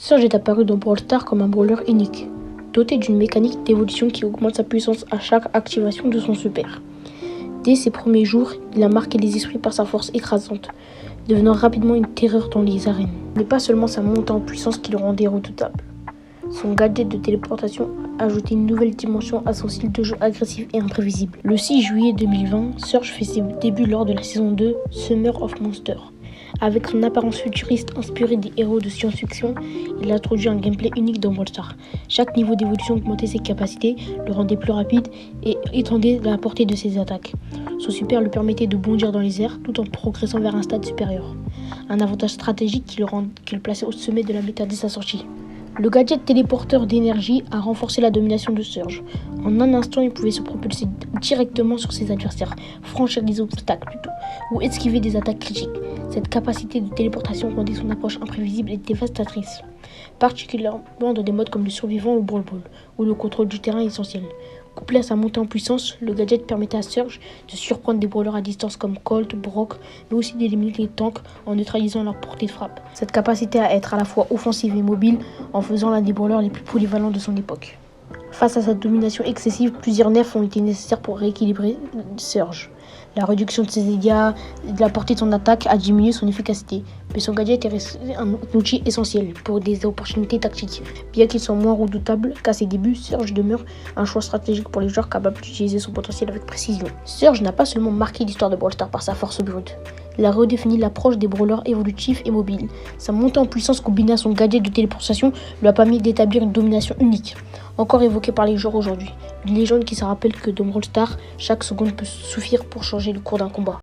Surge est apparu dans Brawl Stars comme un brawler unique, doté d'une mécanique d'évolution qui augmente sa puissance à chaque activation de son super. Dès ses premiers jours, il a marqué les esprits par sa force écrasante, devenant rapidement une terreur dans les arènes. Ce n'est pas seulement sa montée en puissance qui le rendait redoutable. Son gadget de téléportation ajoutait une nouvelle dimension à son style de jeu agressif et imprévisible. Le 6 juillet 2020, Surge fait ses débuts lors de la saison 2 Summer of Monsters. Avec son apparence futuriste inspirée des héros de science-fiction, il a introduit un gameplay unique dans Brawl Stars. Chaque niveau d'évolution augmentait ses capacités, le rendait plus rapide et étendait la portée de ses attaques. Son super lui permettait de bondir dans les airs tout en progressant vers un stade supérieur. Un avantage stratégique qui le plaçait au sommet de la méta dès sa sortie. Le gadget téléporteur d'énergie a renforcé la domination de Surge. En un instant, il pouvait se propulser directement sur ses adversaires, franchir des obstacles plutôt, ou esquiver des attaques critiques. Cette capacité de téléportation rendait son approche imprévisible et dévastatrice, particulièrement dans des modes comme le survivant ou Brawl Ball, où le contrôle du terrain est essentiel. Couplé à sa montée en puissance, le gadget permettait à Surge de surprendre des brawlers à distance comme Colt, Brock, mais aussi d'éliminer les tanks en neutralisant leur portée de frappe. Cette capacité à être à la fois offensive et mobile en faisant l'un des brawlers les plus polyvalents de son époque. Face à cette domination excessive, plusieurs nerfs ont été nécessaires pour rééquilibrer Surge. La réduction de ses dégâts et de la portée de son attaque a diminué son efficacité, mais son gadget est resté un outil essentiel pour des opportunités tactiques. Bien qu'il soit moins redoutable qu'à ses débuts, Surge demeure un choix stratégique pour les joueurs capables d'utiliser son potentiel avec précision. Surge n'a pas seulement marqué l'histoire de Brawl Stars par sa force brute, il a redéfini l'approche des brawlers évolutifs et mobiles. Sa montée en puissance combinée à son gadget de téléportation lui a permis d'établir une domination unique, encore évoquée par les joueurs aujourd'hui. Une légende qui se rappelle que dans Brawl Stars, chaque seconde peut suffire pour changer le cours d'un combat.